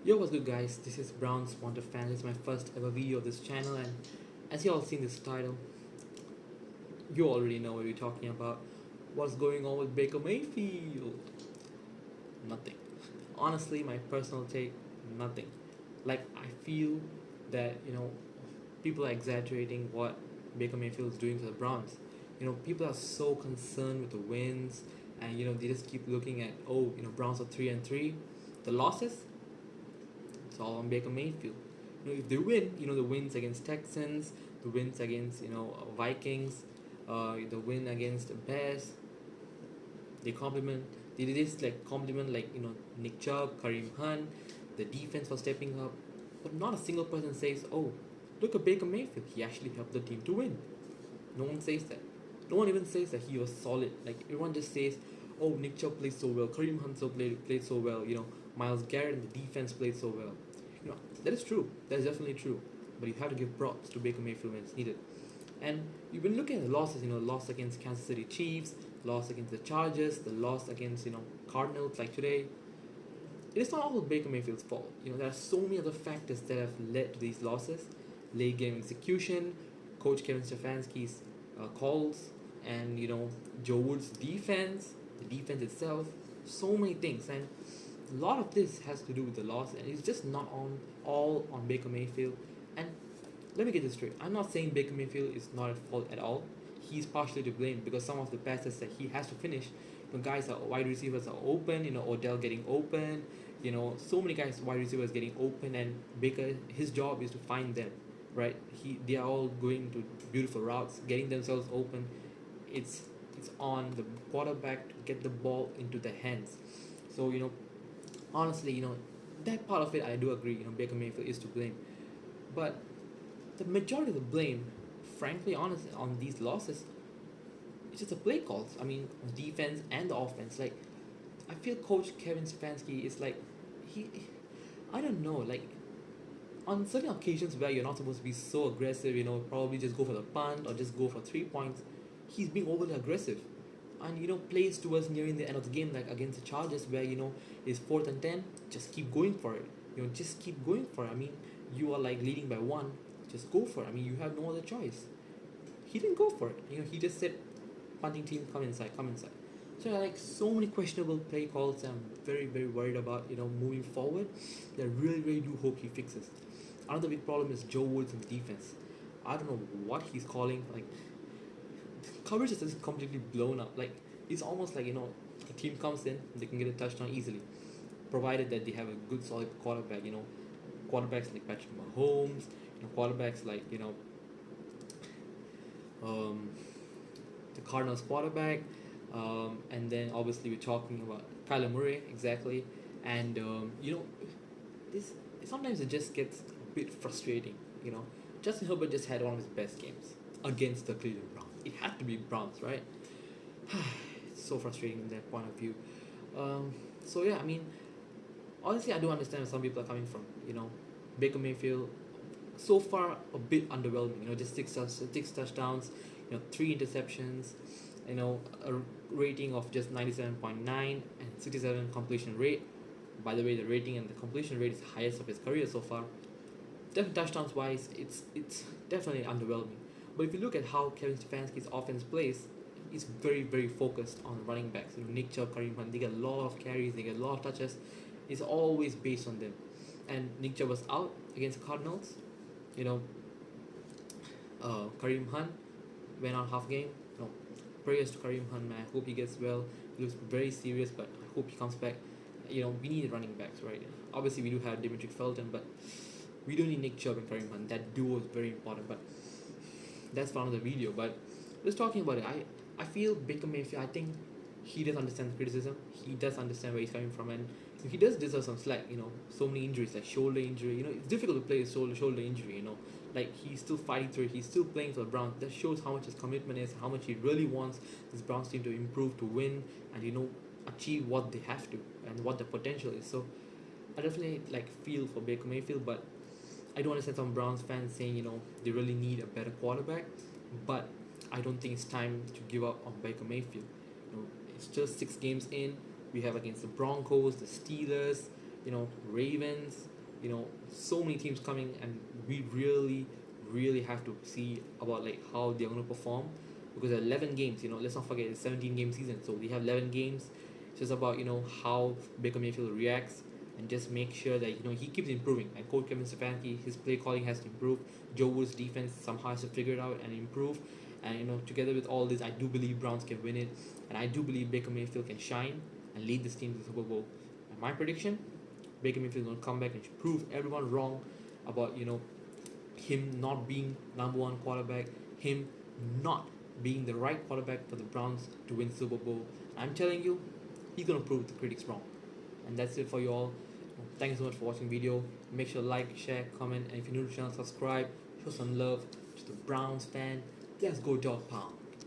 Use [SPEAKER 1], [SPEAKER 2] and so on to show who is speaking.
[SPEAKER 1] Yo, what's good, guys? This is Brown's Wonder Fan. This is my first ever video of this channel, and as you all seen this title, you already know what we're talking about. What's going on with Baker Mayfield? Nothing. Honestly, my personal take, nothing. Like, I feel that, people are exaggerating what Baker Mayfield is doing to the Browns. People are so concerned with the wins, and, they just keep looking at, Browns are 3-3. The losses, it's all on Baker Mayfield. If they win, the wins against Texans, the wins against Vikings, the win against the Bears, they compliment. They just like compliment Nick Chubb, Kareem Hunt, the defense for stepping up, but not a single person says, "Oh, look at Baker Mayfield. He actually helped the team to win." No one says that. No one even says that he was solid. Like everyone just says, "Oh, Nick Chubb played so well. Kareem Hunt played so well. Miles Garrett and the defense played so well." That is true. That is definitely true. But you have to give props to Baker Mayfield when it's needed. And you've been looking at the losses. Loss against Kansas City Chiefs, loss against the Chargers, the loss against Cardinals like today. It is not all Baker Mayfield's fault. There are so many other factors that have led to these losses: late game execution, Coach Kevin Stefanski's calls, and Joe Wood's defense, the defense itself. So many things, and a lot of this has to do with the loss, and it's just not all on Baker Mayfield. And let me get this straight: I'm not saying Baker Mayfield is not at fault at all. He's partially to blame because some of the passes that he has to finish, guys are wide receivers are open. Odell getting open. So many guys wide receivers getting open, and Baker, his job is to find them, right? They are all going to beautiful routes, getting themselves open. It's on the quarterback to get the ball into the hands. So honestly, that part of it I do agree. Baker Mayfield is to blame, but the majority of the blame, frankly, honestly, on these losses, it's just the play calls. I mean, defense and the offense. Like, I feel Coach Kevin Stefanski is like, he, I don't know, like, on certain occasions where you're not supposed to be so aggressive, probably just go for the punt or just go for 3 points, he's being overly aggressive. And plays towards nearing the end of the game, like against the Chargers, where it's 4th and 10, just keep going for it. Just keep going for it. I mean, you are like leading by one, just go for it. I mean, you have no other choice. He didn't go for it. He just said, "Punting team, come inside, come inside." So like so many questionable play calls. I'm very very worried about moving forward. I really really do hope he fixes. Another big problem is Joe Woods in the defense. I don't know what he's calling. Like, coverage is just completely blown up. Like, it's almost like the team comes in, they can get a touchdown easily, provided that they have a good solid quarterback. Quarterbacks like Patrick Mahomes. Quarterbacks like um, the Cardinals quarterback, and then obviously we're talking about Kyler Murray exactly, and this sometimes it just gets a bit frustrating. Justin Herbert just had one of his best games against the Cleveland Browns. It had to be Browns, right? It's so frustrating in that point of view. So yeah, I mean, honestly, I do understand where some people are coming from. Baker Mayfield, so far a bit underwhelming. Just six touchdowns, 3 interceptions, a rating of just 97.9 and 67 completion rate. By the way, the rating and the completion rate is the highest of his career so far. Definitely touchdowns wise, it's definitely underwhelming. But if you look at how Kevin Stefanski's offense plays, it's very very focused on running backs. Nick Chubb, Kareem Hunt, they get a lot of carries, they get a lot of touches. It's always based on them. And Nick Chubb was out against the Cardinals. You know, Kareem Hunt went out half game. Prayers to Kareem Hunt, man. I hope he gets well. He looks very serious, but I hope he comes back. We need running backs, right? Obviously, we do have Dimitri Felton, but we don't need Nick Chubb and Kareem Hunt. That duo is very important, but that's for another video. But just talking about it, I feel Baker Mayfield, I think he does understand the criticism. He does understand where he's coming from, and he does deserve some slack. So many injuries, like shoulder injury. It's difficult to play with shoulder injury. Like he's still fighting through it. He's still playing for the Browns. That shows how much his commitment is, how much he really wants this Browns team to improve, to win, and achieve what they have to and what the potential is. So I definitely feel for Baker Mayfield, but I do understand some Browns fans saying they really need a better quarterback, but I don't think it's time to give up on Baker Mayfield. It's just 6 games in. We have against the Broncos, the Steelers, Ravens. so many teams coming, and we really have to see about like how they're going to perform, because 11 games, let's not forget it's 17 game season, so they have 11 games. It's just about how Baker Mayfield reacts, and just make sure that he keeps improving. And Coach Kevin Stefanski, his play calling has to improve. Joe Wood's defense somehow has to figure it out and improve. And together with all this, I do believe Browns can win it, and I do believe Baker Mayfield can shine and lead this team to the Super Bowl. And my prediction: Baker Mayfield is going to come back and prove everyone wrong about him not being number one quarterback, him not being the right quarterback for the Browns to win Super Bowl. I'm telling you, he's gonna prove the critics wrong. And that's it for you all. Thank you so much for watching the video. Make sure to like, share, comment, and if you're new to the channel, subscribe. Show some love to the Browns fan. Let's go Dog Pound.